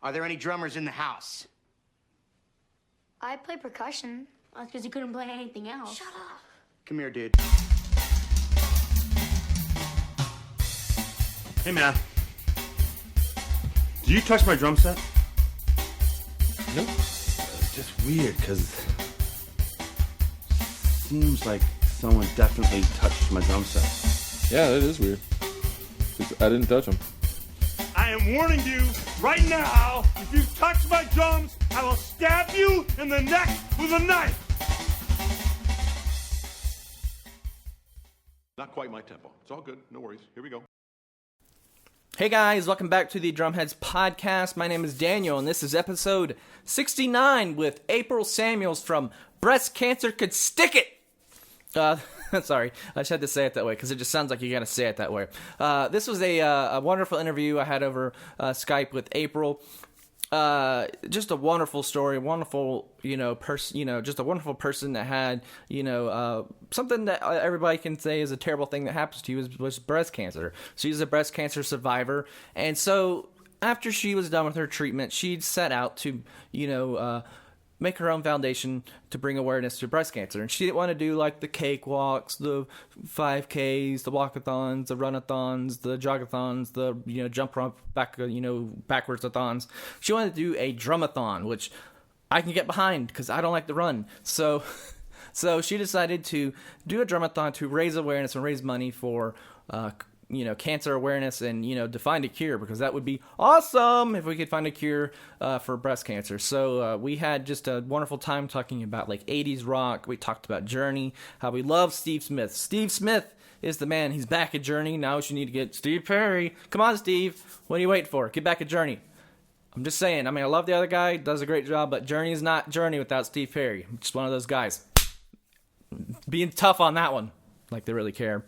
Are there any drummers in the house? I play percussion. That's because you couldn't play anything else. Shut up. Come here, dude. Hey, man. Do you touch my drum set? Nope. It's just weird, because seems like someone definitely touched my drum set. Yeah, that is weird. I didn't touch them. I am warning you right now, if you touch my drums, I will stab you in the neck with a knife. Not quite my tempo. It's all good. No worries. Here we go. Hey guys, welcome back to the Drumheads Podcast. My name is Daniel, and this is episode 69 with April Samuels from Breast Cancer Could Stick It! Sorry, I just had to say it that way because it just sounds like you gotta say it that way. This was a wonderful interview I had over Skype with April. Just a wonderful story, wonderful, person, just a wonderful person that had, something that everybody can say is a terrible thing that happens to you was breast cancer. She's a breast cancer survivor. And so after she was done with her treatment, she'd set out to, make her own foundation to bring awareness to breast cancer. And she didn't want to do like the cakewalks, the 5Ks, the walkathons, the runathons, the jogathons, the, jump rope backwards-a-thons. She wanted to do a drumathon, which I can get behind because I don't like to run. So she decided to do a drumathon to raise awareness and raise money for, cancer awareness and, to find a cure, because that would be awesome if we could find a cure for breast cancer. So we had just a wonderful time talking about like 80s rock. We talked about Journey, how we love Steve Smith. Steve Smith is the man. He's back at Journey. Now you need to get Steve Perry. Come on, Steve. What are you waiting for? Get back at Journey. I'm just saying. I mean, I love the other guy. Does a great job, but Journey is not Journey without Steve Perry. I'm just one of those guys. Being tough on that one. Like they really care.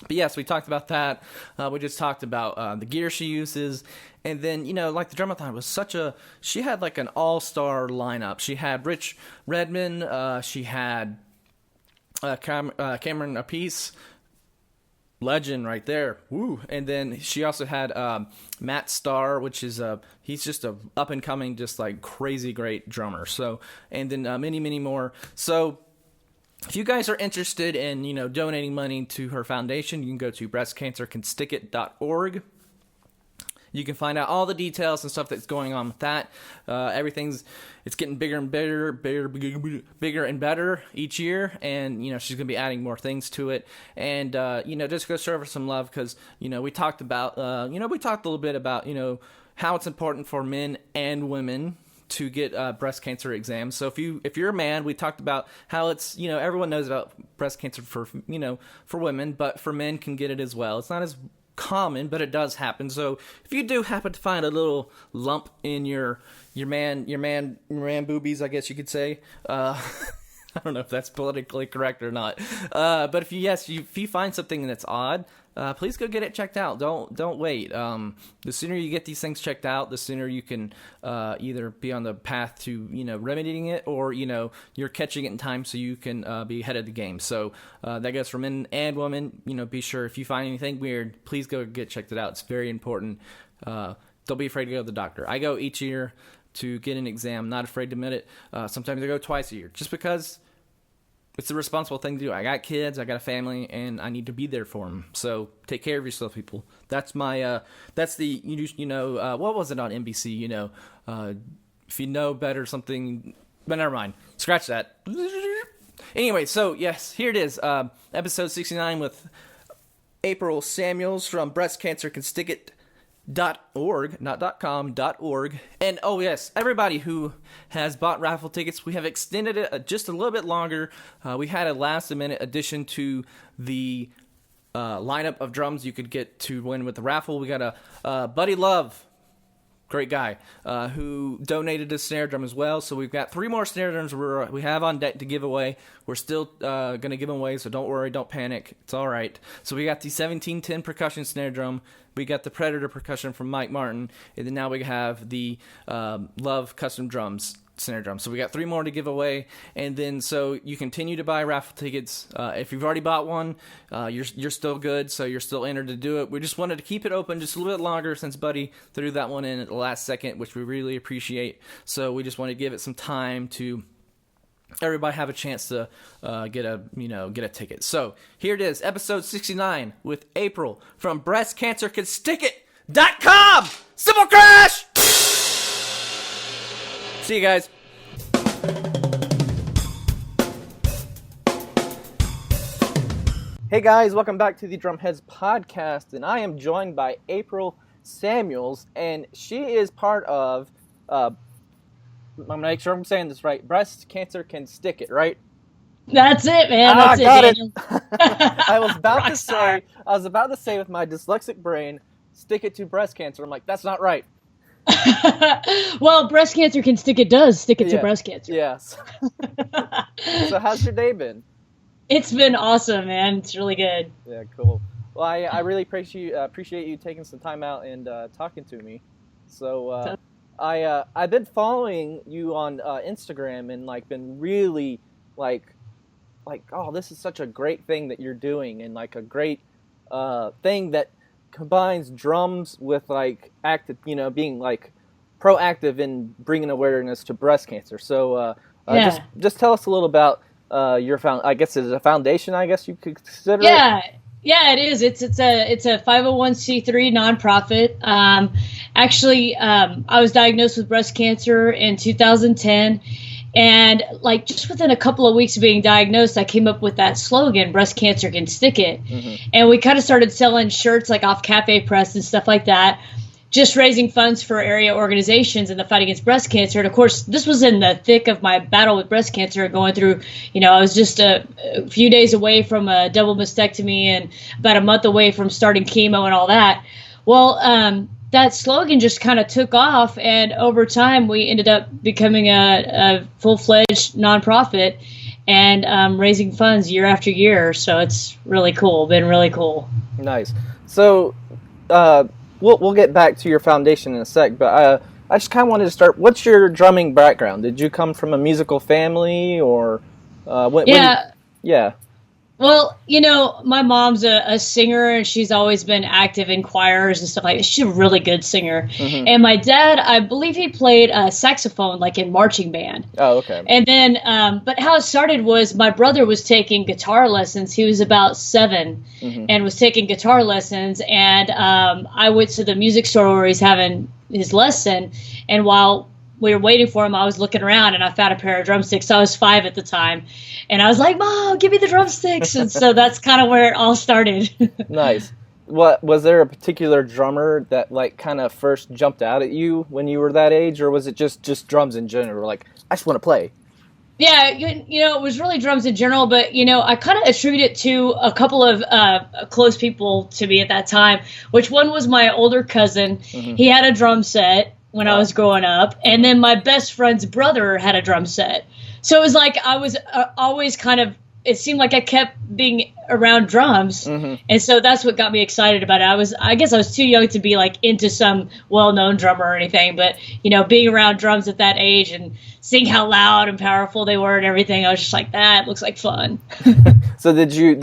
But yes, we talked about that. We just talked about the gear she uses. And then, like the drumathon was she had like an all-star lineup. She had Rich Redmond. She had Cameron Apiece. Legend right there. Woo. And then she also had Matt Starr, which is he's just a up-and-coming, just like crazy great drummer. So, and then many, many more. So, if you guys are interested in, donating money to her foundation, you can go to breastcancercanstickit.org. You can find out all the details and stuff that's going on with that. It's getting bigger and bigger and better each year, and she's gonna be adding more things to it. And just go serve her some love, because we talked about a little bit about how it's important for men and women to get breast cancer exams. So if you're a man, we talked about how it's, everyone knows about breast cancer for women, but for men can get it as well. It's not as common, but it does happen. So if you do happen to find a little lump in your man boobies, I guess you could say, I don't know if that's politically correct or not. But if you find something that's odd, please go get it checked out. Don't wait. The sooner you get these things checked out, the sooner you can either be on the path to remedying it, or you're catching it in time so you can be ahead of the game. So that goes for men and women. Be sure if you find anything weird, please go get checked it out. It's very important. Don't be afraid to go to the doctor. I go each year to get an exam. Not afraid to admit it. Sometimes I go twice a year, just because it's a responsible thing to do. I got kids, I got a family, and I need to be there for them. So take care of yourself, people. That's my, that's the, what was it on NBC? If you know better something, but never mind. Scratch that. Anyway, so yes, here it is. Episode 69 with April Samuels from breastcancercanstickit.org, not .com, .org. And oh yes, everybody who has bought raffle tickets, we have extended it just a little bit longer. We had a last minute addition to the lineup of drums you could get to win with the raffle. We got a Buddy Love, great guy, who donated a snare drum as well. So we've got 3 more snare drums we have on deck to give away. We're still going to give them away, so don't worry, don't panic. It's all right. So we got the 1710 percussion snare drum. We got the Predator percussion from Mike Martin. And then now we have the Love custom drums. snare drum. So we got 3 more to give away, and then so you continue to buy raffle tickets. If you've already bought one, you're still good, so you're still entered to do it. We just wanted to keep it open just a little bit longer since Buddy threw that one in at the last second, which we really appreciate. So we just want to give it some time to everybody have a chance to get a ticket. So here it is, episode 69 with April from breastcancercouldstickit.com. Simple Crash. See you guys. Hey guys, welcome back to the Drumheads podcast, and I am joined by April Samuels, and she is part of, I'm gonna make sure I'm saying this right, Breast Cancer Can Stick It, right? That's it, man. That's got it. I was about to say with my dyslexic brain, stick it to breast cancer. I'm like, that's not right. Well, Breast Cancer Can Stick It does stick it to breast cancer. Yes. So how's your day been? It's been awesome, man. It's really good. Yeah, cool. Well, I really appreciate you taking some time out and talking to me. So I've been following you on Instagram and like been really like oh, this is such a great thing that you're doing, and like a great thing that combines drums with like active, being like proactive in bringing awareness to breast cancer. So just tell us a little about your I guess it's a foundation, I guess you could consider it. Yeah, it is. It's a 501c3 nonprofit. Actually, I was diagnosed with breast cancer in 2010, and like just within a couple of weeks of being diagnosed, I came up with that slogan, "Breast Cancer Can Stick It," and we kind of started selling shirts like off Cafe Press and stuff like that, just raising funds for area organizations in the fight against breast cancer. And of course, this was in the thick of my battle with breast cancer, going through, I was just a few days away from a double mastectomy and about a month away from starting chemo and all that. Well, that slogan just kind of took off, and over time we ended up becoming a full-fledged nonprofit and raising funds year after year. So it's really cool, been really cool. Nice. So, We'll get back to your foundation in a sec, but I just kind of wanted to start. What's your drumming background? Did you come from a musical family, or yeah? Well, my mom's a singer, and she's always been active in choirs and stuff like that. She's a really good singer. Mm-hmm. And my dad, I believe he played saxophone, like in marching band. Oh, okay. And then, but how it started was my brother was taking guitar lessons. He was about 7 and was taking guitar lessons. And I went to the music store where he's having his lesson. And while we were waiting for him, I was looking around, and I found a pair of drumsticks. I was 5 at the time. And I was like, "Mom, give me the drumsticks." And so that's kind of where it all started. Nice. What was there a particular drummer that like kind of first jumped out at you when you were that age, or was it just drums in general? Like, I just want to play. Yeah, it was really drums in general, but I kind of attribute it to a couple of close people to me at that time. Which one was my older cousin. He had a drum set when I was growing up, and then my best friend's brother had a drum set. So it was like I was always kind of, it seemed like I kept being around drums. And so that's what got me excited about it. I guess I was too young to be like into some well-known drummer or anything, but being around drums at that age and seeing how loud and powerful they were and everything, I was just like, that looks like fun. So did you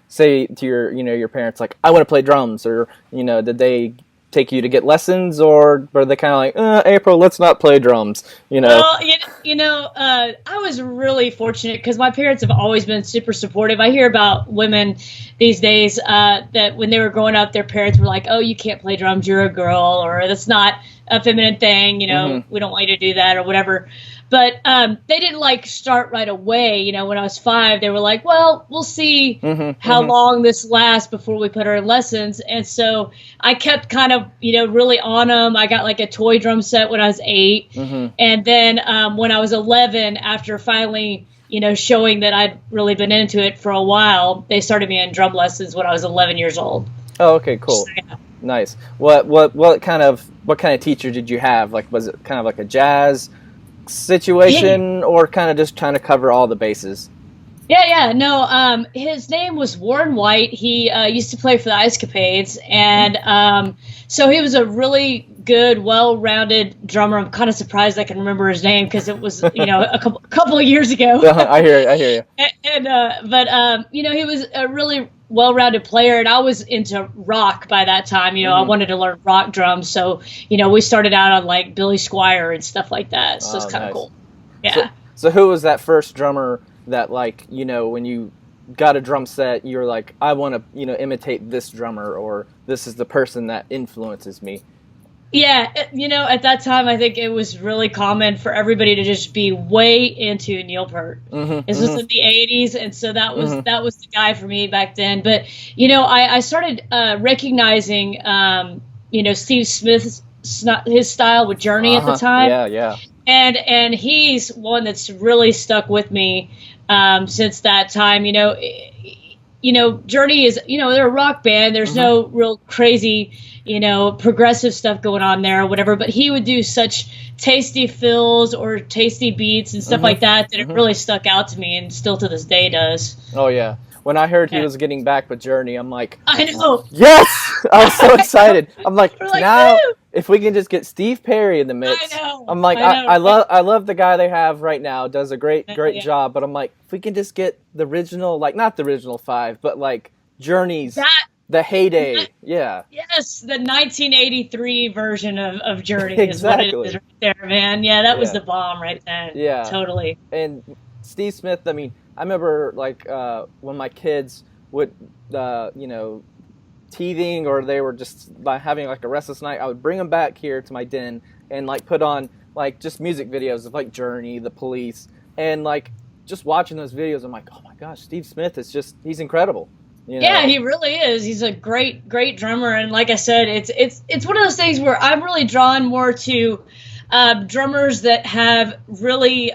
say to your parents, like, I want to play drums, or did they take you to get lessons, or were they kind of like, April, let's not play drums, Well, I was really fortunate because my parents have always been super supportive. I hear about women these days that when they were growing up, their parents were like, "Oh, you can't play drums, you're a girl," or "That's not a feminine thing, we don't want you to do that," or whatever. But they didn't like start right away. When I was 5, they were like, "Well, we'll see how long this lasts before we put her in lessons." And so I kept kind of, really on them. I got like a toy drum set when I was 8. And then when I was 11, after finally, showing that I'd really been into it for a while, they started me in drum lessons when I was 11 years old. Oh, okay, cool. So, yeah. Nice. What kind of teacher did you have? Like, was it kind of like a jazz situation, or kind of just trying to cover all the bases? Yeah. No, his name was Warren White. He used to play for the Ice Capades, and so he was a really good, well-rounded drummer. I'm kind of surprised I can remember his name because it was, a couple of years ago. I hear you. But he was a really well-rounded player, and I was into rock by that time. I wanted to learn rock drums, so we started out on like Billy Squier and stuff like that. So it's kind of cool. Yeah. So who was that first drummer that, like, when you got a drum set, you're like, I want to imitate this drummer, or this is the person that influences me? Yeah, at that time, I think it was really common for everybody to just be way into Neil Peart. This was in the 80s, and so that was the guy for me back then. But, I started recognizing, Steve Smith's his style with Journey at the time. Yeah. And he's one that's really stuck with me since that time. Journey is, they're a rock band. There's no real crazy, progressive stuff going on there or whatever. But he would do such tasty fills or tasty beats and stuff like that it really stuck out to me, and still to this day does. Oh, yeah. When I heard he was getting back with Journey, I'm like, I know. Yes! I was so excited. I'm like, We're like, now, woo! If we can just get Steve Perry in the mix. I know. I'm like, I love the guy they have right now. Does a great job. But I'm like, if we can just get the original, like, not the original 5, but like Journey's, the heyday. Yeah. Yes, the 1983 version of Journey Exactly. is what it is right there, man. Yeah, that was the bomb right then. Yeah. Totally. And Steve Smith, I mean, I remember, like, when my kids would, teething, or they were just by having like a restless night, I would bring them back here to my den and like put on like just music videos of like Journey, The Police, and like just watching those videos, I'm like, oh my gosh, Steve Smith is he's incredible. Yeah, he really is. He's a great drummer, and like I said, it's one of those things where I'm really drawn more to drummers that have really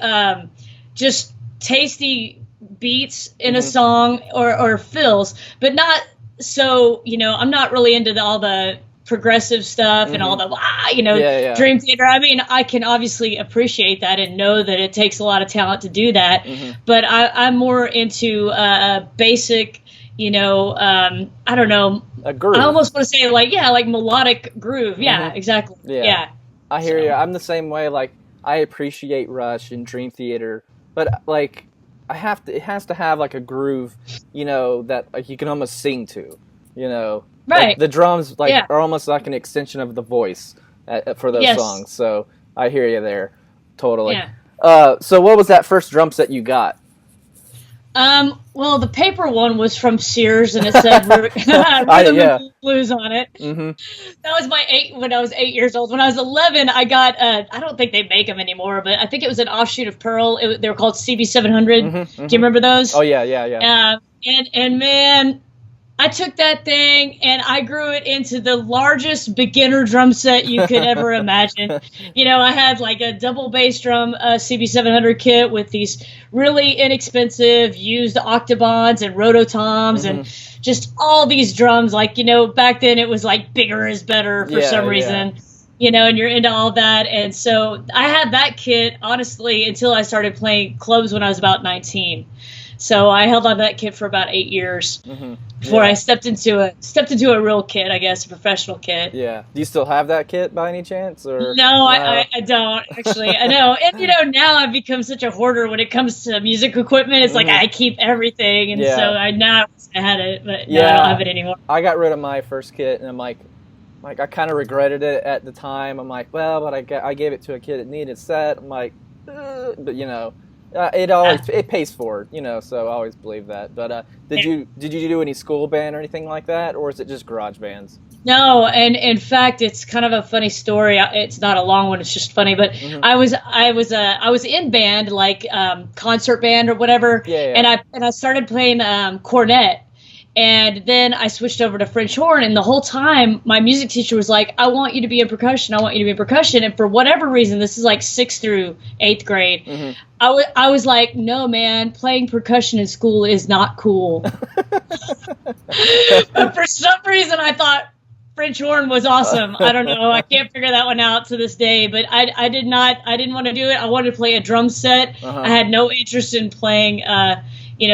just tasty beats in a song or fills, but not. So, I'm not really into all the progressive stuff and all the, Dream Theater. I mean, I can obviously appreciate that and know that it takes a lot of talent to do that. But I'm more into basic, I don't know. A groove. I almost want to say like melodic groove. Yeah, exactly. Yeah. I hear you. I'm the same way. Like, I appreciate Rush and Dream Theater, but like, it has to have like a groove, that like you can almost sing to, Right. Like, the drums are almost like an extension of the voice for those songs. So I hear you there, totally. Yeah. So what was that first drum set you got? Well, the paper one was from Sears, and it said Rhythm and Blues on it. That was when I was 8 years old. When I was 11, I got, I don't think they make them anymore, but I think it was an offshoot of Pearl. They were called CB700. Do you remember those? Oh, yeah. And man, I took that thing and I grew it into the largest beginner drum set you could ever imagine. I had like a double bass drum CB700 kit with these really inexpensive used octobans and rototoms and just all these drums. Like, back then it was like bigger is better for some reason. And you're into all that. And so I had that kit, honestly, until I started playing clubs when I was about 19. So I held on to that kit for about 8 years before I stepped into a real kit, I guess, a professional kit. Yeah. Do you still have that kit by any chance? Or no, I don't actually. I know, and now I've become such a hoarder when it comes to music equipment. It's like I keep everything, and so I had it, but no, I don't have it anymore. I got rid of my first kit, and I'm like I kind of regretted it at the time. I'm like, well, but I gave it to a kid that needed set. I'm like, but it pays for it, so I always believe that. But did you do any school band or anything like that, or is it just garage bands? No, and in fact, it's kind of a funny story. It's not a long one; it's just funny. But I was in band, like concert band or whatever, and I started playing cornet. And then I switched over to French horn, and the whole time my music teacher was like, I want you to be in percussion. I want you to be in percussion. And for whatever reason, this is like 6th through 8th grade, I was like, no, man, playing percussion in school is not cool. But for some reason, I thought French horn was awesome. I don't know. I can't figure that one out to this day, but I didn't want to do it. I wanted to play a drum set. I had no interest in playing,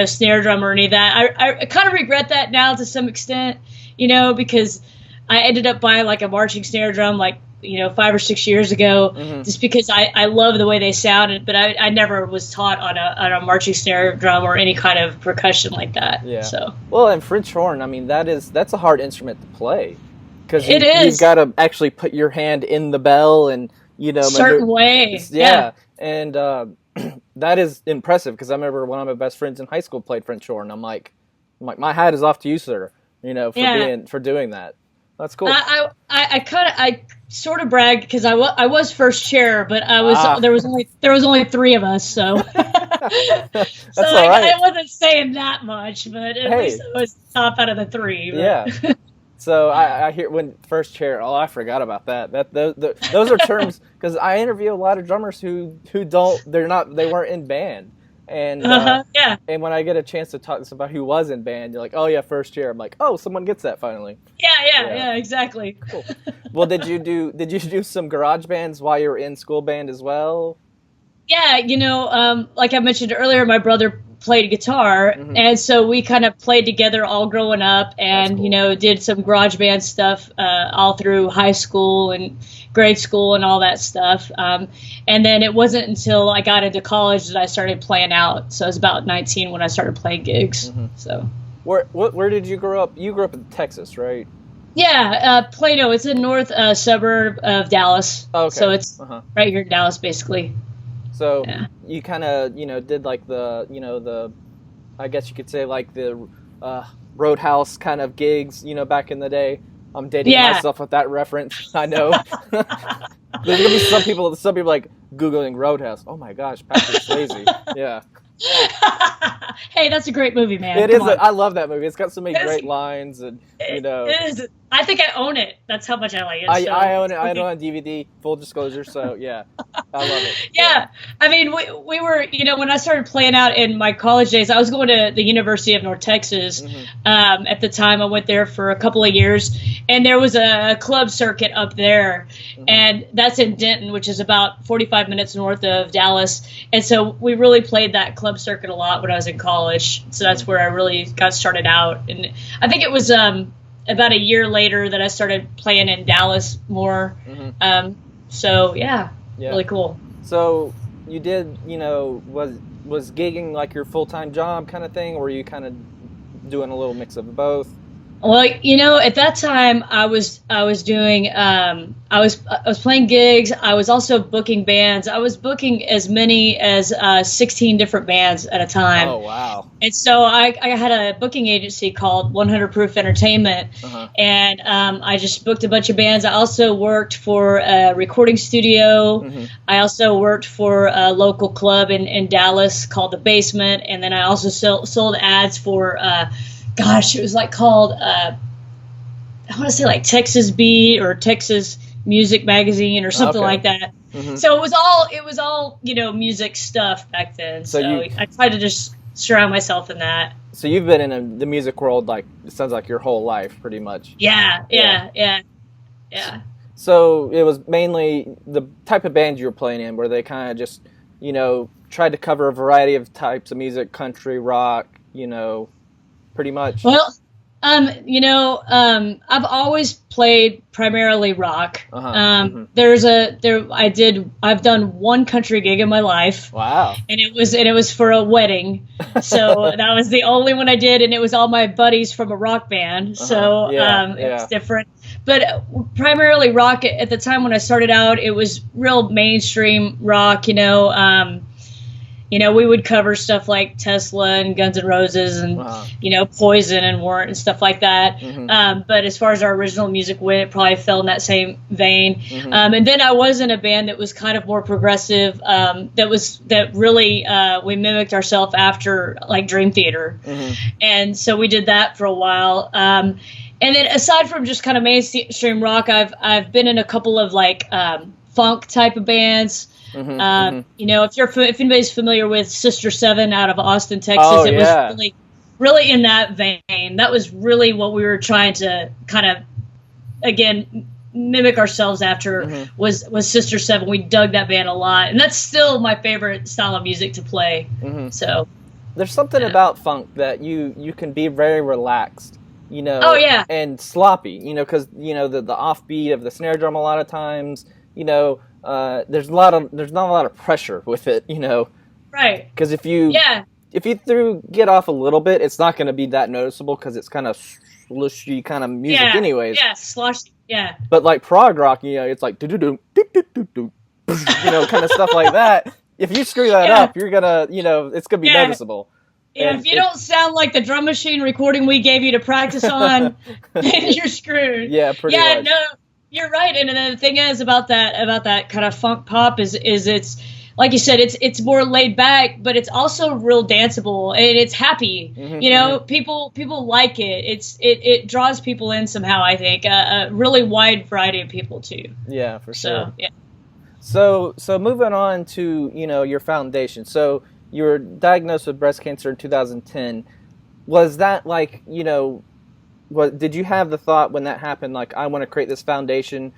snare drum or any of that. I kind of regret that now to some extent, because I ended up buying like a marching snare drum, like, 5 or 6 years ago, just because I love the way they sounded, but I never was taught on a marching snare drum or any kind of percussion like that. Yeah. So. Well, and French horn, I mean, that's a hard instrument to play. Because you've got to actually put your hand in the bell and, certain ways. Yeah. And that is impressive because I remember one of my best friends in high school played French horn. I'm like, my hat is off to you, sir, for doing that. That's cool. I sort of bragged because I was first chair, but there was only 3 of us, so That's all right. I wasn't saying that much, but at least I was top out of the 3. But. Yeah. So I hear when first chair. Oh, I forgot about that. Those are terms because I interview a lot of drummers who they weren't in band. And and when I get a chance to talk to somebody who was in band, you're like, oh yeah, first chair. I'm like, oh, someone gets that finally. Yeah, exactly. Cool. Well, did you do some garage bands while you were in school band as well? Yeah, like I mentioned earlier, my brother played guitar, and so we kind of played together all growing up, and cool. Did some garage band stuff all through high school and grade school and all that stuff. And then it wasn't until I got into college that I started playing out. So I was about 19 when I started playing gigs. So where did you grow up? You grew up in Texas, right? Yeah, Plano. It's a north suburb of Dallas. Okay. So it's right here in Dallas, basically. So you kind of, did like the I guess you could say like the Roadhouse kind of gigs, back in the day. I'm dating myself with that reference. I know. There's gonna be some people like Googling Roadhouse. Oh my gosh, Patrick Swayze. Yeah. Hey, that's a great movie, man. It is. I love that movie. It's got so many great lines, and It is. I think I own it. That's how much I like it. I own it. I own it on DVD. Full disclosure. So yeah, I love it. Yeah. I mean, we were, when I started playing out in my college days, I was going to the University of North Texas. At the time, I went there for a couple of years, and there was a club circuit up there, and that's in Denton, which is about 45 minutes north of Dallas. And so we really played that club circuit a lot when I was in college. So that's where I really got started out. And I think it was about a year later that I started playing in Dallas more. So yeah, really cool. So you did, was gigging like your full-time job kind of thing, or were you kind of doing a little mix of both? Well, at that time I was doing I was playing gigs. I was also booking bands. I was booking as many as 16 different bands at a time. Oh wow! And so I had a booking agency called 100 Proof Entertainment, and I just booked a bunch of bands. I also worked for a recording studio. I also worked for a local club in Dallas called The Basement, and then I also sold ads for. It was like called, I want to say like Texas Beat or Texas Music Magazine or something like that. So it was all music stuff back then. So I tried to just surround myself in that. So you've been in the music world, like, it sounds like your whole life pretty much. Yeah. So it was mainly the type of band you were playing in where they kind of just, tried to cover a variety of types of music, country, rock, pretty much. Well, I've always played primarily rock. I've done one country gig in my life. Wow. And it was for a wedding. So that was the only one I did, and it was all my buddies from a rock band. So it's different. But primarily rock. At the time when I started out, it was real mainstream rock, we would cover stuff like Tesla and Guns N' Roses and, Poison and Warrant and stuff like that. But as far as our original music went, it probably fell in that same vein. And then I was in a band that was kind of more progressive, that really we mimicked ourselves after like Dream Theater. And so we did that for a while. And then aside from just kind of mainstream rock, I've been in a couple of like funk type of bands. If anybody's familiar with Sister Seven out of Austin, Texas, it was really in that vein. That was really what we were trying to kind of, again, mimic ourselves after was Sister Seven. We dug that band a lot, and that's still my favorite style of music to play. So, there's something about funk that you can be very relaxed, Oh, yeah. and sloppy, because the offbeat of the snare drum a lot of times, there's not a lot of pressure with it, Right. because if you get off a little bit, it's not going to be that noticeable because it's kind of slushy kind of music anyways. Yeah, sloshy. Yeah. But like prog rock, it's like do do do do do do do, kind of stuff like that. If you screw that up, you're gonna, it's gonna be noticeable. Yeah, if you don't sound like the drum machine recording we gave you to practice on, then you're screwed. Yeah, pretty much. Yeah, no, you're right. And then the thing is about that kind of funk pop is it's like you said, it's more laid back, but it's also real danceable and it's happy. People like it. It draws people in somehow. I think a really wide variety of people too. Yeah, for sure. So, yeah. So moving on to your foundation. So you were diagnosed with breast cancer in 2010. Was that like did you have the thought when that happened, like, I want to create this foundation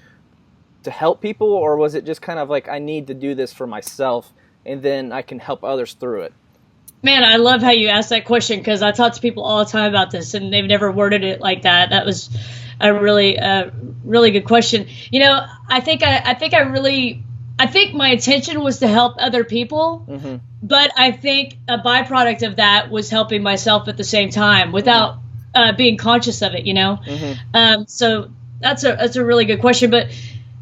to help people, or was it just kind of like, I need to do this for myself and then I can help others through it? Man, I love how you asked that question, because I talk to people all the time about this and they've never worded it like that. That was a really good question. I think my intention was to help other people, but I think a byproduct of that was helping myself at the same time without being conscious of it, So that's a really good question. But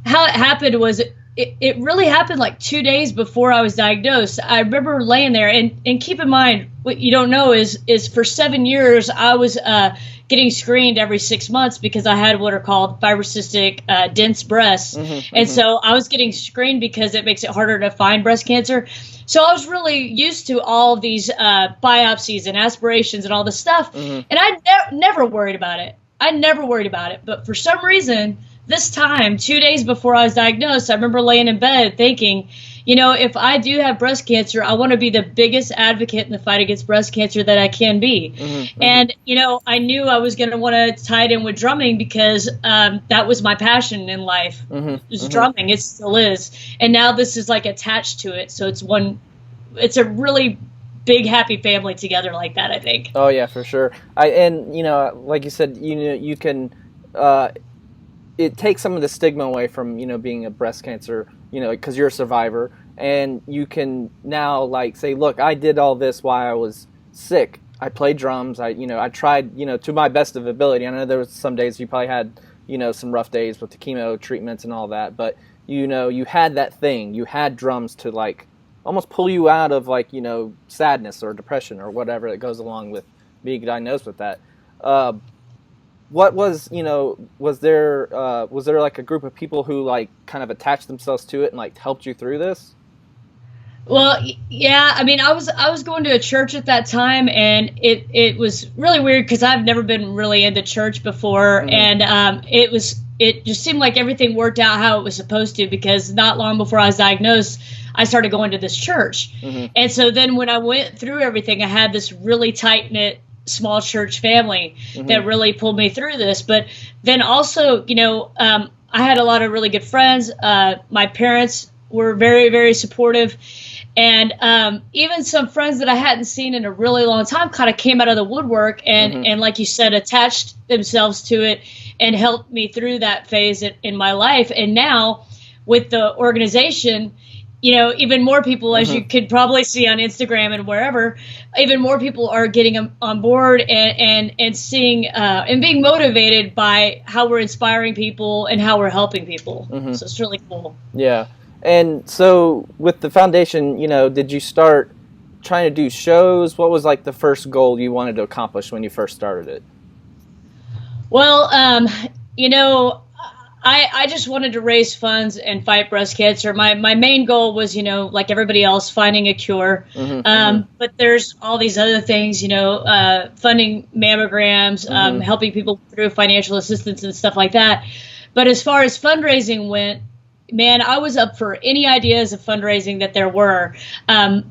how it happened was it really happened like 2 days before I was diagnosed. I remember laying there, and keep in mind, what you don't know is for 7 years I was getting screened every 6 months because I had what are called fibrocystic dense breasts. And so I was getting screened because it makes it harder to find breast cancer. So I was really used to all of these biopsies and aspirations and all this stuff. And I never worried about it. But for some reason, this time, 2 days before I was diagnosed, I remember laying in bed thinking, if I do have breast cancer, I want to be the biggest advocate in the fight against breast cancer that I can be. And, I knew I was going to want to tie it in with drumming because that was my passion in life. It's drumming. It still is. And now this is like attached to it. So it's a really big, happy family together like that, I think. Oh, yeah, for sure. Like you said, you can, it takes some of the stigma away from, being a breast cancer, because you're a survivor, and you can now like say, look, I did all this while I was sick. I played drums. I tried, to my best of ability. I know there was some days you probably had, some rough days with the chemo treatments and all that, but you had that thing. You had drums to like almost pull you out of like, sadness or depression or whatever that goes along with being diagnosed with that. What was, was there like a group of people who like kind of attached themselves to it and like helped you through this? Well, yeah, I mean, I was going to a church at that time, and it was really weird because I've never been really into church before, and it just seemed like everything worked out how it was supposed to, because not long before I was diagnosed, I started going to this church. And so then when I went through everything, I had this really tight-knit small church family that really pulled me through this. But then also, I had a lot of really good friends. My parents were very, very supportive. And even some friends that I hadn't seen in a really long time kind of came out of the woodwork and like you said, attached themselves to it and helped me through that phase in my life. And now with the organization, even more people, as you could probably see on Instagram and wherever, even more people are getting on board and seeing and being motivated by how we're inspiring people and how we're helping people. So it's really cool. Yeah. And so with the foundation, did you start trying to do shows? What was like the first goal you wanted to accomplish when you first started it? Well, I just wanted to raise funds and fight breast cancer. My main goal was, like everybody else, finding a cure. But there's all these other things, funding mammograms, helping people through financial assistance and stuff like that. But as far as fundraising went, man, I was up for any ideas of fundraising that there were.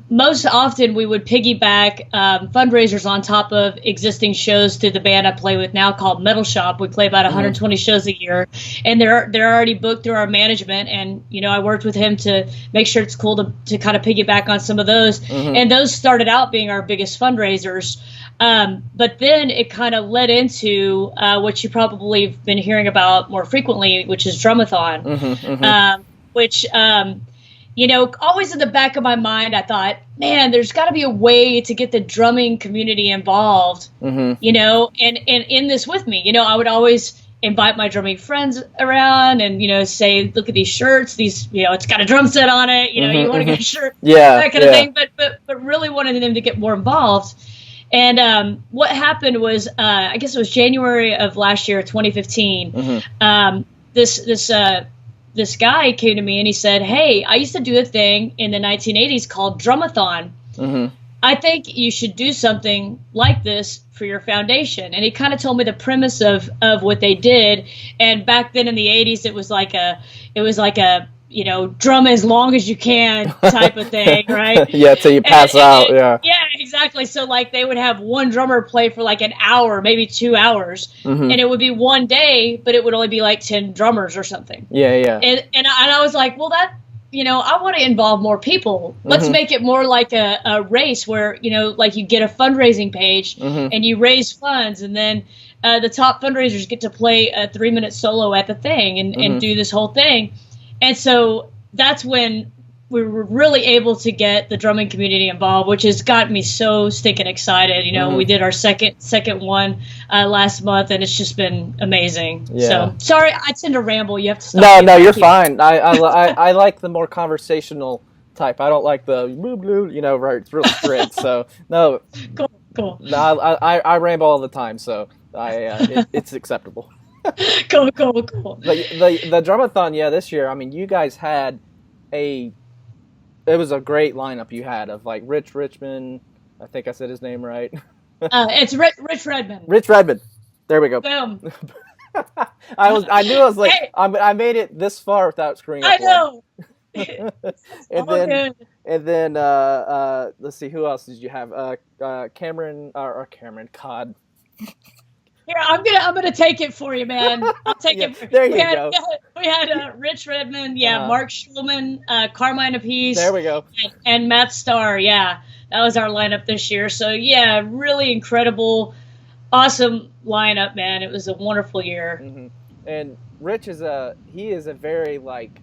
Most often we would piggyback fundraisers on top of existing shows through the band I play with now called Metal Shop. We play about 120 shows a year, and they're already booked through our management. And, I worked with him to make sure it's cool to kind of piggyback on some of those. And those started out being our biggest fundraisers. But then it kind of led into what you probably have been hearing about more frequently, which is Drumathon, which, always in the back of my mind, I thought, man, there's got to be a way to get the drumming community involved, and in this with me. I would always invite my drumming friends around and, say, look at these shirts, it's got a drum set on it, you want to get a shirt, that kind of thing, but really wanted them to get more involved. And what happened was, I guess it was January of last year, 2015. This guy came to me and he said, "Hey, I used to do a thing in the 1980s called Drumathon. I think you should do something like this for your foundation." And he kind of told me the premise of what they did. And back then in the 80s, it was like a drum as long as you can type of thing, right? Yeah, till you pass out. Yeah, exactly. So like they would have one drummer play for like an hour, maybe 2 hours, and it would be one day, but it would only be like 10 drummers or something. Yeah. And I was like, well, that, I want to involve more people. Let's make it more like a race where, like you get a fundraising page and you raise funds, and then the top fundraisers get to play a 3-minute solo at the thing and do this whole thing. And so that's when we were really able to get the drumming community involved, which has got me so stinking excited. We did our second one last month, and it's just been amazing. Yeah. So sorry, I tend to ramble. You have to stop. No, you're fine. I like the more conversational type. I don't like the right. It's really strict. So no. Cool. No, I ramble all the time, so it's acceptable. Cool. The Drumathon, this year, I mean, you guys had it was a great lineup you had of like Rich Richmond. I think I said his name right. It's Rich Redmond. Rich Redmond. There we go. Boom. I knew I was like, hey. I made it this far without screwing up. I know. and then let's see, who else did you have? Cameron Cod. Here, I'm gonna take it for you, man. I'll take it. There you go. We had Rich Redmond, Mark Schulman, Carmine Apiece. There we go. And Matt Starr. Yeah, that was our lineup this year. So yeah, really incredible, awesome lineup, man. It was a wonderful year. And Rich is a very like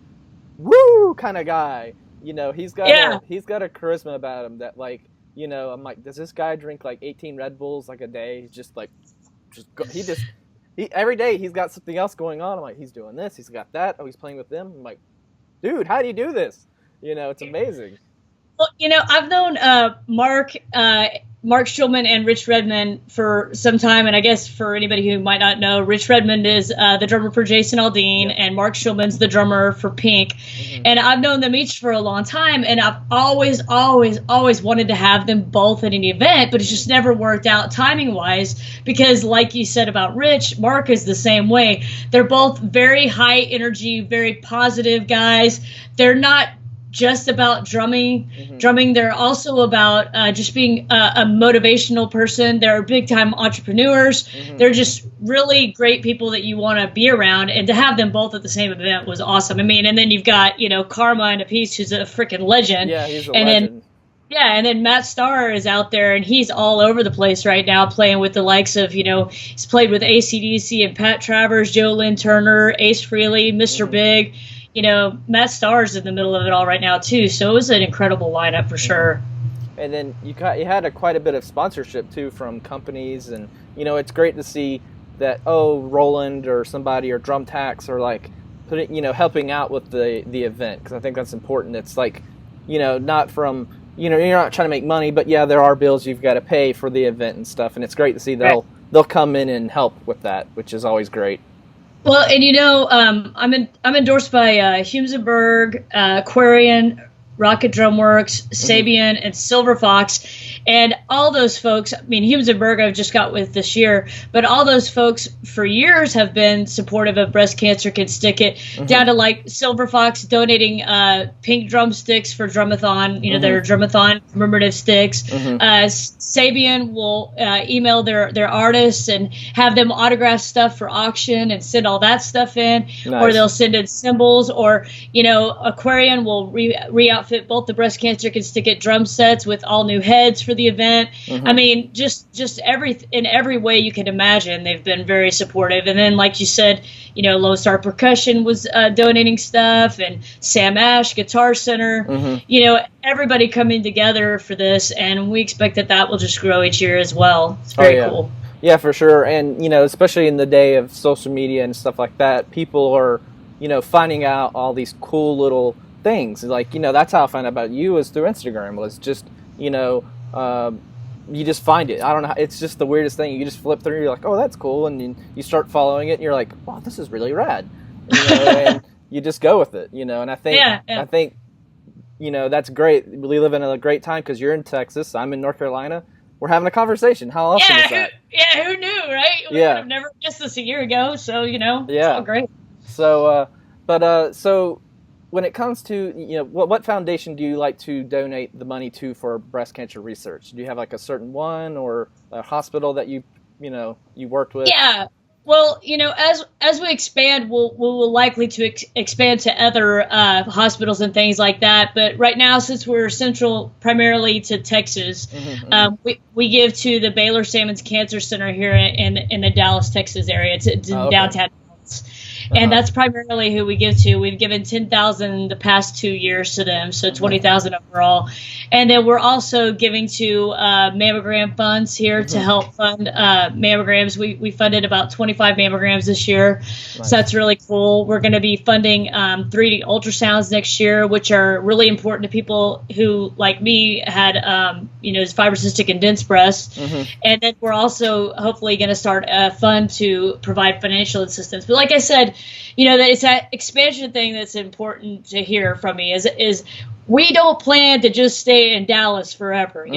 woo kind of guy. He's got a charisma about him that like I'm like, does this guy drink like 18 Red Bulls like a day? He's just like. Every day he's got something else going on. I'm like, he's doing this, he's got that. Oh, he's playing with them. I'm like, dude, how do you do this? It's amazing. Well, I've known Mark Schulman and Rich Redmond for some time, and I guess for anybody who might not know, Rich Redmond is the drummer for Jason Aldean, and Mark Schulman's the drummer for Pink. And I've known them each for a long time, and I've always wanted to have them both at an event, but it's just never worked out timing-wise because, like you said about Rich, Mark is the same way. They're both very high energy, very positive guys. They're not just about drumming. They're also about just being a motivational person. They're big time entrepreneurs. They're just really great people that you want to be around, and to have them both at the same event was awesome. I mean, and then you've got Carmine Apiece, who's a freaking legend. Yeah, he's a legend. And then Matt Starr is out there, and he's all over the place right now, playing with the likes of, he's played with AC/DC and Pat Travers, Joe Lynn Turner, Ace Frehley, Mr. Big. Matt Starr's in the middle of it all right now too, so it was an incredible lineup for sure. And then you had quite a bit of sponsorship too from companies, and it's great to see that Roland or somebody or Drum Tax are like helping out with the event, because I think that's important. It's like not from you're not trying to make money, but there are bills you've got to pay for the event and stuff, and it's great to see they'll come in and help with that, which is always great. Well, and I'm endorsed by Humesenberg, Aquarian, Rocket Drum Works, Sabian, and Silver Fox. And all those folks, I mean, Humes and Berg I've just got with this year, but all those folks for years have been supportive of Breast Cancer Can Stick It, down to like Silver Fox donating pink drumsticks for Drumathon, their Drumathon commemorative sticks. Sabian will email their artists and have them autograph stuff for auction and send all that stuff in. Nice. Or they'll send in cymbals, or Aquarian will re-outfit both the Breast Cancer Can Stick It drum sets with all new heads for the event. I mean, just in every way you can imagine, they've been very supportive. And then, like you said, Lone Star Percussion was donating stuff, and Sam Ash Guitar Center. Everybody coming together for this, and we expect that will just grow each year as well. It's very cool. Yeah, for sure. And, especially in the day of social media and stuff like that, people are, finding out all these cool little things. Like, that's how I found out about you, was through Instagram, was just, you just find it. I don't know. It's just the weirdest thing. You just flip through, you're like, oh, that's cool. And you start following it, and you're like, wow, this is really rad. And you just go with it, and I think, I think, that's great. We live in a great time because you're in Texas. I'm in North Carolina. We're having a conversation. How awesome is that? Who knew, right? We would have never guessed this a year ago. So, it's all great. So, so when it comes to, what foundation do you like to donate the money to for breast cancer research? Do you have like a certain one, or a hospital that you worked with? Yeah. Well, as we expand, we'll likely to expand to other hospitals and things like that. But right now, since we're central primarily to Texas, we give to the Baylor Sammons Cancer Center here in the Dallas, Texas area. It's in downtown Dallas. And that's primarily who we give to. We've given $10,000 the past 2 years to them, so $20,000 overall. And then we're also giving to mammogram funds here to help fund mammograms. We funded about 25 mammograms this year, so that's really cool. We're going to be funding 3D ultrasounds next year, which are really important to people who, like me, had fibrocystic and dense breasts. And then we're also hopefully going to start a fund to provide financial assistance. But like I said, that it's that expansion thing that's important to hear from me is we don't plan to just stay in Dallas forever.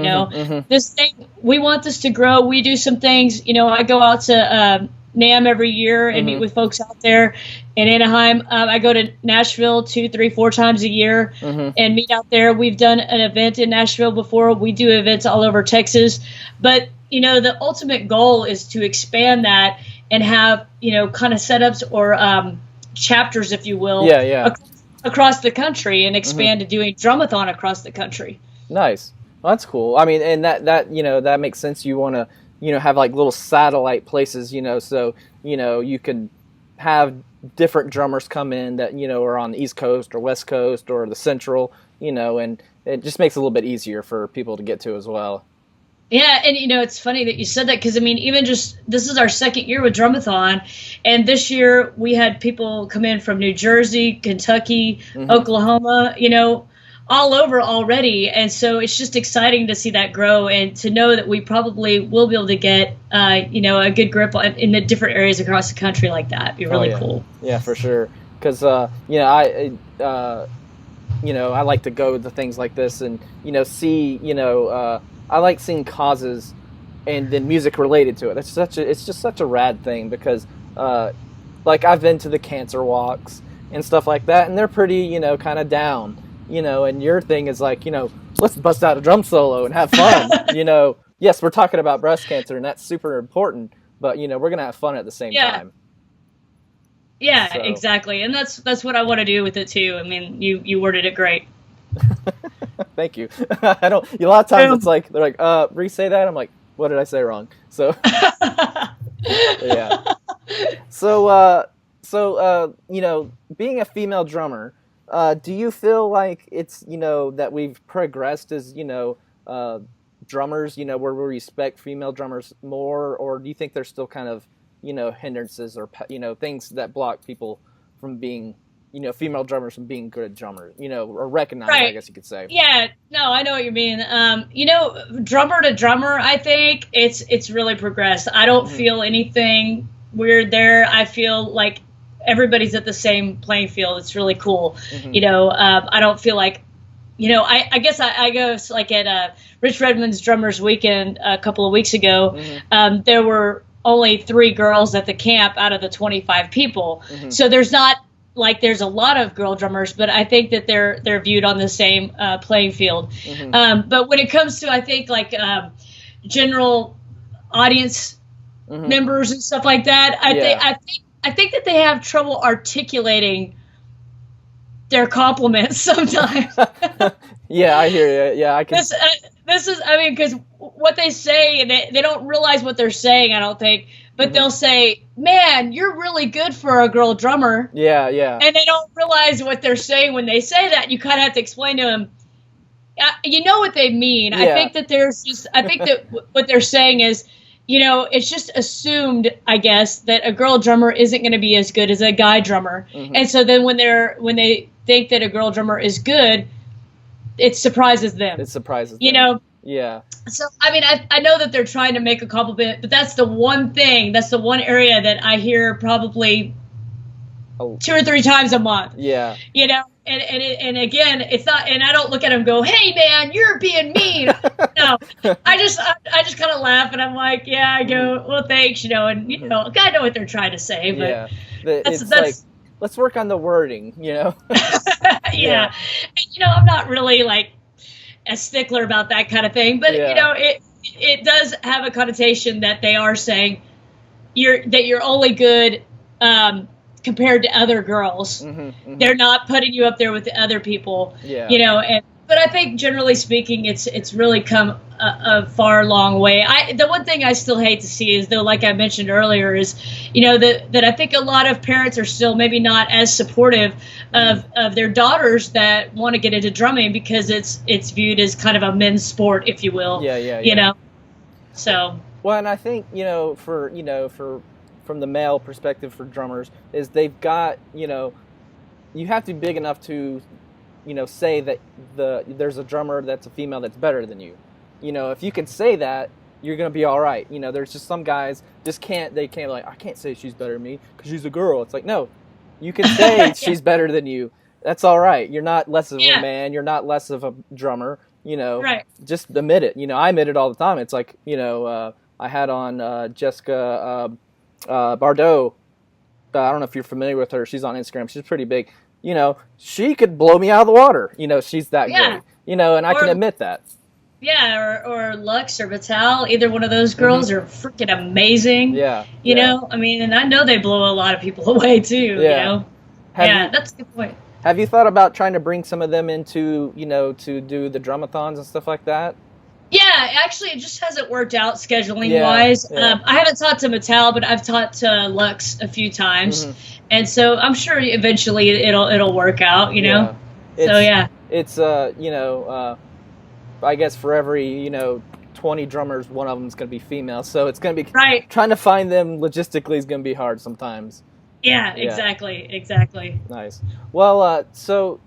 This thing, we want this to grow. We do some things. I go out to NAMM every year and meet with folks out there in Anaheim. I go to Nashville 2, 3, 4 times a year and meet out there. We've done an event in Nashville before. We do events all over Texas. But, the ultimate goal is to expand that and have, kind of setups or chapters, if you will, across the country, and expand to doing Drumathon across the country. Nice. Well, that's cool. I mean, and that that makes sense. You want to, have like little satellite places, so, you can have different drummers come in that, are on the East Coast or West Coast or the Central, and it just makes it a little bit easier for people to get to as well. Yeah, and it's funny that you said that, because even just this is our second year with Drumathon, and this year we had people come in from New Jersey, Kentucky, Oklahoma, all over already, and so it's just exciting to see that grow and to know that we probably will be able to get a good grip in the different areas across the country like that. It'd be really cool. Yeah, for sure. Because I like to go to things like this and see I like seeing causes and then music related to it. It's just such a rad thing, because like I've been to the cancer walks and stuff like that, and they're pretty, kind of down, and your thing is like, let's bust out a drum solo and have fun. Yes, we're talking about breast cancer, and that's super important, but we're going to have fun at the same time. Yeah, so. Exactly. And that's what I want to do with it too. I mean, you worded it great. Thank you. I don't. A lot of times it's like they're like, re-say that. I'm like, what did I say wrong? So, yeah. So, being a female drummer, do you feel like it's that we've progressed as drummers? Where we respect female drummers more, or do you think there's still kind of hindrances or things that block people from being female drummers from being good drummers, or recognized, right. I guess you could say. Yeah, no, I know what you mean. Drummer to drummer, I think it's really progressed. I don't feel anything weird there. I feel like everybody's at the same playing field. It's really cool. I don't feel like I guess I go like at Rich Redmond's Drummers Weekend a couple of weeks ago. There were only 3 girls at the camp out of the 25 people. So there's not like there's a lot of girl drummers, but I think that they're viewed on the same playing field. But when it comes to, I think, like general audience members and stuff like that, I think that they have trouble articulating their compliments sometimes. Yeah, I hear you. Yeah, I can. This is, I mean, because what they say, and they don't realize what they're saying, I don't think, but they'll say, "Man, you're really good for a girl drummer." Yeah. And they don't realize what they're saying when they say that. You kind of have to explain to them. You know what they mean. Yeah. I think that what they're saying is, it's just assumed, I guess, that a girl drummer isn't going to be as good as a guy drummer. And so then when they think that a girl drummer is good, it surprises them. Yeah. So, I mean, I know that they're trying to make a compliment, but that's the one area that I hear probably 2 or 3 times a month. Yeah. And again, it's not, and I don't look at them and go, "Hey man, you're being mean." No, I just kind of laugh and I'm like, yeah, I go, "Well, thanks," and I know what they're trying to say, but Yeah. It's like, let's work on the wording, Yeah. And, I'm not really like a stickler about that kind of thing, but it does have a connotation that they are saying you're only good compared to other girls. They're not putting you up there with the other people. But I think generally speaking, it's really come a far long way. The one thing I still hate to see is, though, like I mentioned earlier, is that I think a lot of parents are still maybe not as supportive of their daughters that want to get into drumming, because it's viewed as kind of a men's sport, if you will. So. Well, and I think from the male perspective for drummers is they've got you have to be big enough to say that there's a drummer that's a female that's better than you. If you can say that, you're gonna be all right. There's just some guys can't like, "I can't say she's better than me because she's a girl." It's like, no, you can say she's better than you. That's all right. You're not less of a man. You're not less of a drummer. Right. Just admit it. I admit it all the time. It's like I had on Jessica Bardot. I don't know if you're familiar with her. She's on Instagram. She's pretty big. She could blow me out of the water. She's that good. And I can admit that. Yeah, or Lux or Vital. Either one of those girls are freaking amazing. Yeah. I mean, and I know they blow a lot of people away too. That's a good point. Have you thought about trying to bring some of them into, to do the drumathons and stuff like that? Yeah, actually, it just hasn't worked out scheduling-wise. I haven't taught to Mattel, but I've taught to Lux a few times, and so I'm sure eventually it'll work out. It's I guess for every 20 drummers, one of them is going to be female, so it's going to be trying to find them logistically is going to be hard sometimes. Yeah, exactly. Nice. Well, so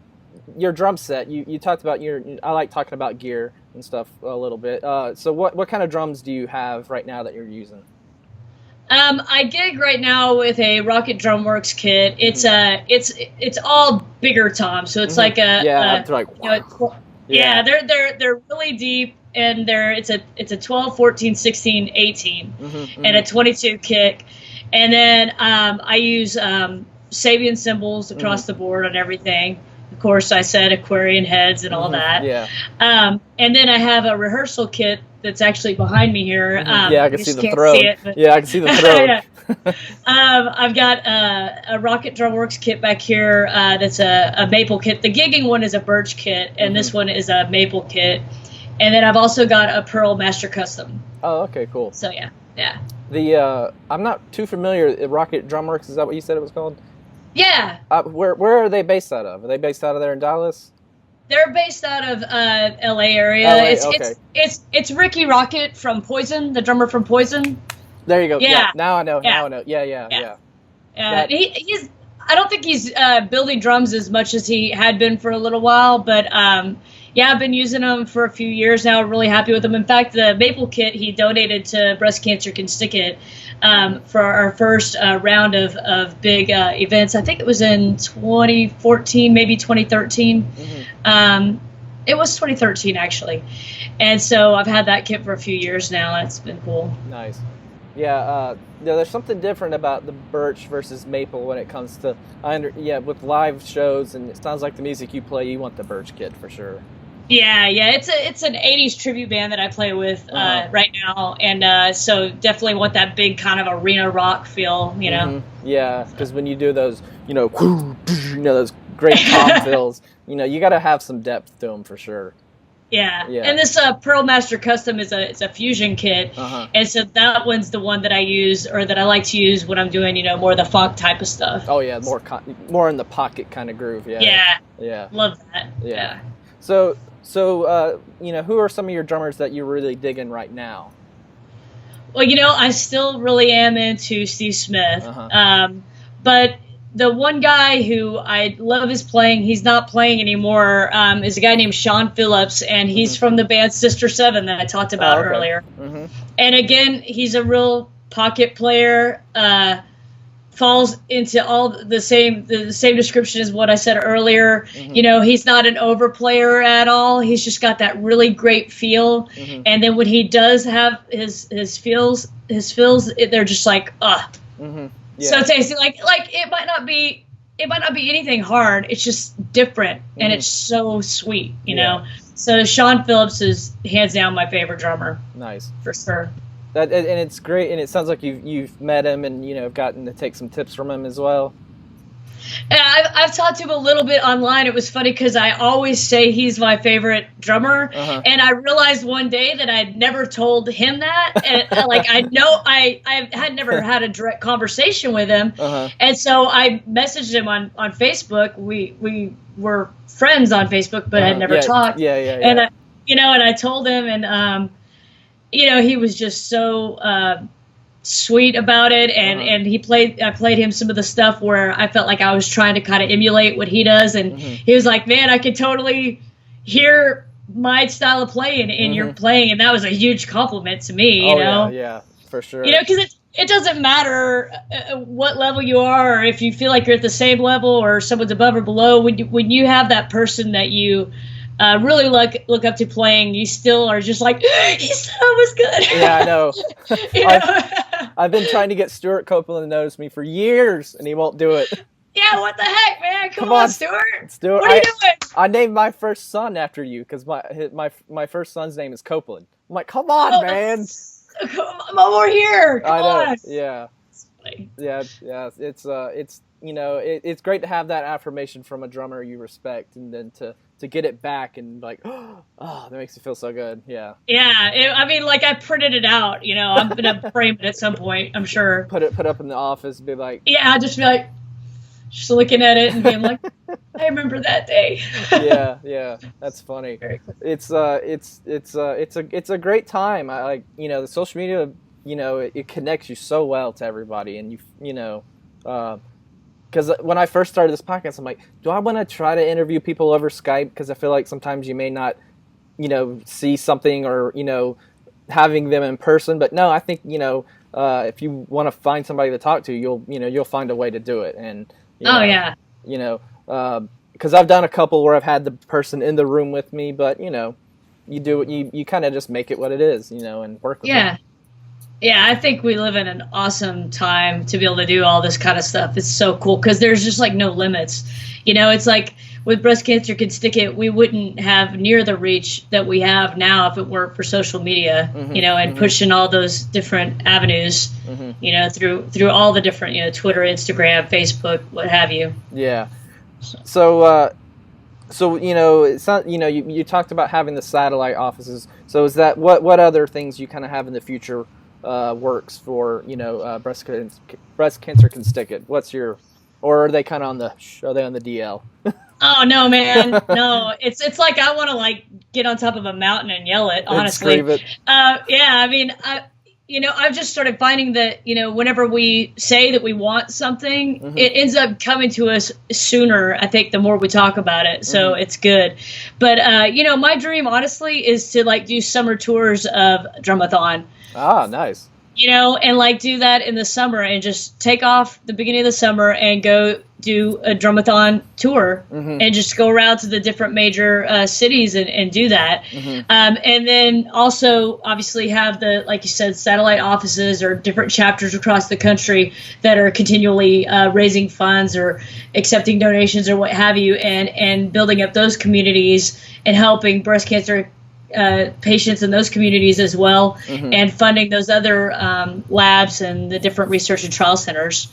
your drum set, you talked about I like talking about gear and stuff a little bit. So what kind of drums do you have right now that you're using? I gig right now with a Rocket Drumworks kit. It's all bigger toms, so it's like they're really deep, and it's a 12, 14, 16, 18, and a 22 kick, and then I use Sabian cymbals across the board on everything. Of course, I said Aquarian heads and all that. Yeah. And then I have a rehearsal kit that's actually behind me here. I can see the throat. I can see the throat. I've got a Rocket Drumworks kit back here that's a maple kit. The gigging one is a birch kit, and this one is a maple kit. And then I've also got a Pearl Master Custom. Oh, okay, cool. So, yeah. The I'm not too familiar. Rocket Drumworks, is that what you said it was called? Yeah. Where are they based out of? Are they based out of there in Dallas? They're based out of LA area. It's Ricky Rocket from Poison, the drummer from Poison. There you go. Yeah. Now I know. Now I know. Yeah. He's. I don't think he's building drums as much as he had been for a little while, but I've been using them for a few years now. Really happy with them. In fact, the maple kit he donated to Breast Cancer Can Stick It for our first round of big events. I think it was in 2014, maybe 2013. It was 2013 actually, and so I've had that kit for a few years now, and it's been cool. Nice. Yeah, there's something different about the birch versus maple when it comes to with live shows, and it sounds like the music you play, you want the birch kit for sure. Yeah, it's an 80s tribute band that I play with right now, and so definitely want that big kind of arena rock feel, you know. Mm-hmm. Yeah, because when you do those, those great tom fills, you got to have some depth to them for sure. Yeah. And this Pearl Master Custom it's a fusion kit, and so that one's the one that I use, or that I like to use when I'm doing more of the funk type of stuff. Oh yeah, more in the pocket kind of groove. Yeah. Love that. Yeah. So who are some of your drummers that you're really digging right now? Well, I still really am into Steve Smith, but the one guy who I love his playing, he's not playing anymore, is a guy named Sean Phillips, and he's from the band Sister Seven that I talked about earlier. Mm-hmm. And again, he's a real pocket player, falls into all the same description as what I said earlier. Mm-hmm. He's not an overplayer at all. He's just got that really great feel. Mm-hmm. And then when he does have his fills, they're just like, Mm-hmm. Yeah. So tasty. Like it might not be anything hard. It's just different, and it's so sweet, you know. So Sean Phillips is hands down my favorite drummer. Nice, for sure. And it's great, and it sounds like you've met him, and have gotten to take some tips from him as well. Yeah, I've talked to him a little bit online. It was funny because I always say he's my favorite drummer, and I realized one day that I'd never told him that. And I had never had a direct conversation with him, and so I messaged him on Facebook. We were friends on Facebook, but had never talked. Yeah. And I told him, and he was just so sweet about it, and I played him some of the stuff where I felt like I was trying to kind of emulate what he does, and he was like, man, I could totally hear my style of playing in your playing, and that was a huge compliment to me, you know? Yeah, for sure. Because it doesn't matter what level you are, or if you feel like you're at the same level or someone's above or below, when you have that person that you really look up to playing, you still are just like, he said I was good. Yeah, I know. I've been trying to get Stuart Copeland to notice me for years, and he won't do it. Yeah, what the heck, man? Come on, Stuart. What are you doing? I named my first son after you because my first son's name is Copeland. I'm like, come on, man. I'm over here. Come on. Yeah. Yeah. It's great to have that affirmation from a drummer you respect, and then to get it back and like, oh, that makes you feel so good. Yeah. Yeah. I printed it out. I'm gonna frame it at some point, I'm sure. Put up in the office. Be like. Yeah, I'll just be like, just looking at it and being like, I remember that day. Yeah. That's funny. It's a great time. I like the social media. It connects you so well to everybody, and because when I first started this podcast, I'm like, do I want to try to interview people over Skype? Because I feel like sometimes you may not, see something or, having them in person. But no, I think, if you want to find somebody to talk to, you'll find a way to do it. And, because I've done a couple where I've had the person in the room with me, but, you do it, you kind of just make it what it is, and work with them. Yeah, I think we live in an awesome time to be able to do all this kind of stuff. It's so cool because there's just like no limits. It's like with Breast Cancer Can Stick It, we wouldn't have near the reach that we have now if it weren't for social media, and pushing all those different avenues, through all the different, Twitter, Instagram, Facebook, what have you. Yeah. So it's not, you talked about having the satellite offices. So is that what other things you kind of have in the future? Works for breast cancer can stick it. Or are they kind of on the DL? Oh no, man, no. It's like I want to get on top of a mountain and yell it. Honestly, and scream it. I've just started finding that whenever we say that we want something, it ends up coming to us sooner. I think the more we talk about it, so it's good. But my dream honestly is to do summer tours of Drumathon. Ah, nice. And do that in the summer and just take off the beginning of the summer and go do a drumathon tour and just go around to the different major cities and do that. And then also obviously have the, like you said, satellite offices or different chapters across the country that are continually raising funds or accepting donations or what have you, and building up those communities and helping breast cancer patients in those communities as well, and funding those other labs and the different research and trial centers.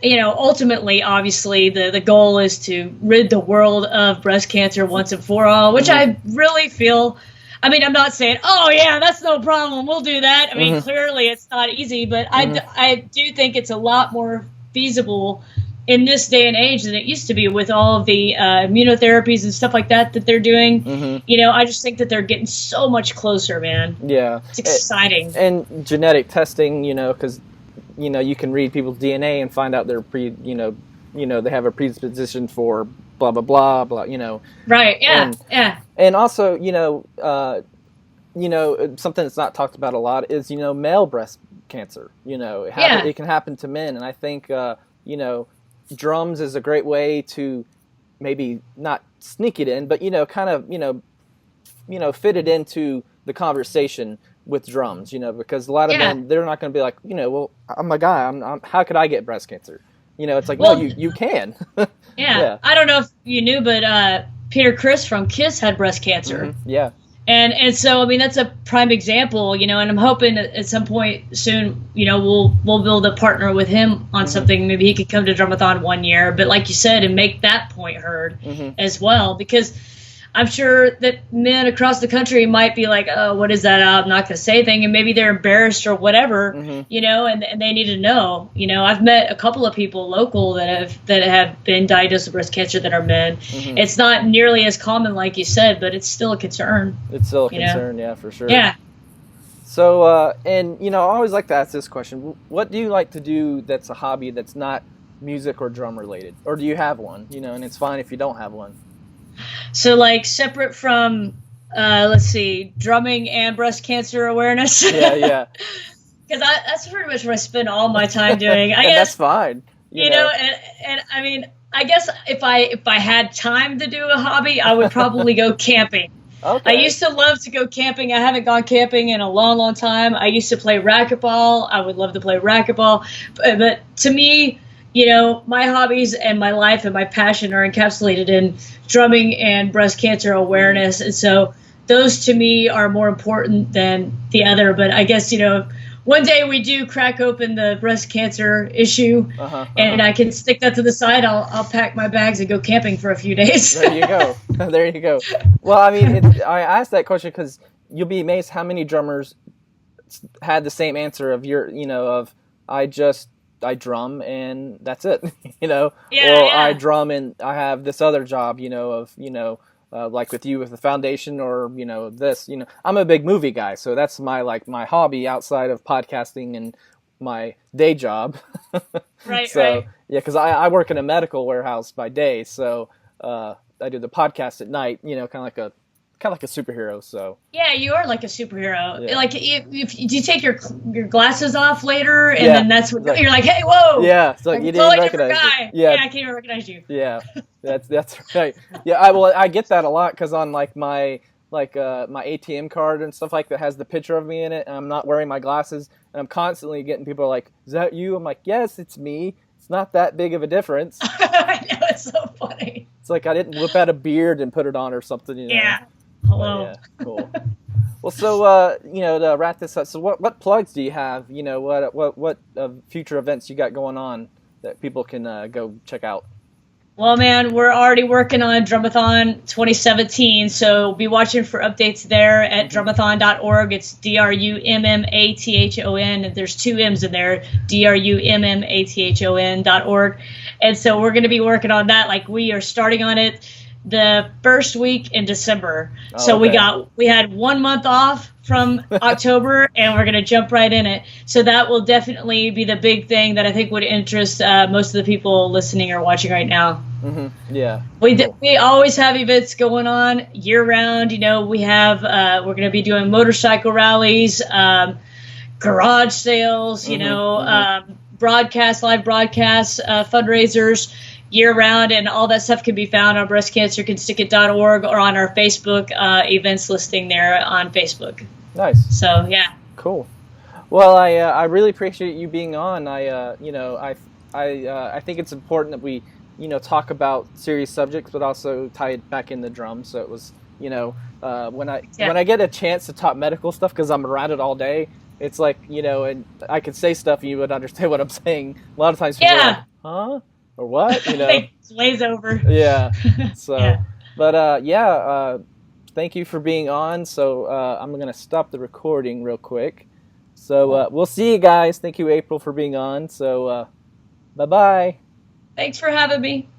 Ultimately, obviously, the goal is to rid the world of breast cancer once and for all, which I really feel. I mean, I'm not saying, oh yeah, that's no problem, we'll do that. I mean, clearly it's not easy, but I do think it's a lot more feasible in this day and age than it used to be with all of the immunotherapies and stuff like that they're doing. I just think that they're getting so much closer, man. Yeah. It's exciting. And genetic testing, because, you can read people's DNA and find out they're they have a predisposition for blah, blah, blah, blah, Right, yeah, And also, something that's not talked about a lot is, male breast cancer. It can happen to men. And I think, drums is a great way to maybe not sneak it in, but kind of fit it into the conversation with drums, because a lot of men, they're not going to be like, well, I'm a guy, how could I get breast cancer? It's like, well, you can. Yeah. I don't know if you knew, but Peter Criss from Kiss had breast cancer. Yeah. And so, I mean, that's a prime example, and I'm hoping at some point soon, we'll build a partner with him on something. Maybe he could come to Drumathon one year, but like you said, and make that point heard as well, because I'm sure that men across the country might be like, oh, what is that? I'm not going to say anything. And maybe they're embarrassed or whatever, and they need to know. I've met a couple of people local that have been diagnosed with breast cancer that are men. It's not nearly as common, like you said, but it's still a concern. It's still a concern, yeah, for sure. Yeah. So, and, I always like to ask this question. What do you like to do that's a hobby that's not music or drum related? Or do you have one? And it's fine if you don't have one. So, like, separate from, let's see, drumming and breast cancer awareness. Yeah. Because that's pretty much what I spend all my time doing. I guess that's fine. And I mean, I guess if I had time to do a hobby, I would probably go camping. Okay. I used to love to go camping. I haven't gone camping in a long, long time. I used to play racquetball. I would love to play racquetball. But to me, my hobbies and my life and my passion are encapsulated in drumming and breast cancer awareness. And so those to me are more important than the other. But I guess, one day we do crack open the breast cancer issue and I can stick that to the side. I'll pack my bags and go camping for a few days. There you go. There you go. Well, I mean, I asked that question because you'll be amazed how many drummers had the same answer of I drum and that's it, I drum and I have this other job, like with you with the foundation or, this, I'm a big movie guy. So that's my hobby outside of podcasting and my day job. Right. So, right. Yeah, because I work in a medical warehouse by day. So I do the podcast at night, kind of like a superhero. So yeah, you are like a superhero. Yeah. Like if you take your glasses off later, and then that's what you're like, hey, whoa, yeah, it's like you didn't recognize guy. me. Yeah, I can't even recognize you. Yeah, that's right. Yeah, I get that a lot because on like my ATM card and stuff like that has the picture of me in it, and I'm not wearing my glasses, and I'm constantly getting people like, is that you? I'm like, yes, it's me. It's not that big of a difference. I know, it's so funny. It's like I didn't whip out a beard and put it on or something. Yeah. Hello. Yeah, cool. Well, so to wrap this up, so what plugs do you have? What future events you got going on that people can go check out? Well, man, we're already working on Drumathon 2017, so be watching for updates there at drumathon.org. It's DRUMMATHON, and there's two M's in there, DRUMMATHON.org. And so we're going to be working on that. Like, we are starting on it the first week in December. So we had 1 month off from October, and we're going to jump right in it. So that will definitely be the big thing that I think would interest most of the people listening or watching right now. Mm-hmm. Yeah. We always have events going on year round. We have we're going to be doing motorcycle rallies, garage sales, live broadcasts, fundraisers year-round, and all that stuff can be found on breastcancercanstickit.org or on our Facebook events listing there on Facebook. Nice. So, yeah. Cool. Well, I really appreciate you being on. I think it's important that we talk about serious subjects, but also tie it back in the drum. So it was when I get a chance to talk medical stuff, because I'm around it all day, it's like and I could say stuff and you would understand what I'm saying. A lot of times people are like, huh, or what? It's ways over. Yeah. So, Yeah. But thank you for being on. So I'm gonna stop the recording real quick. So we'll see you guys. Thank you, April, for being on. So bye-bye. Thanks for having me.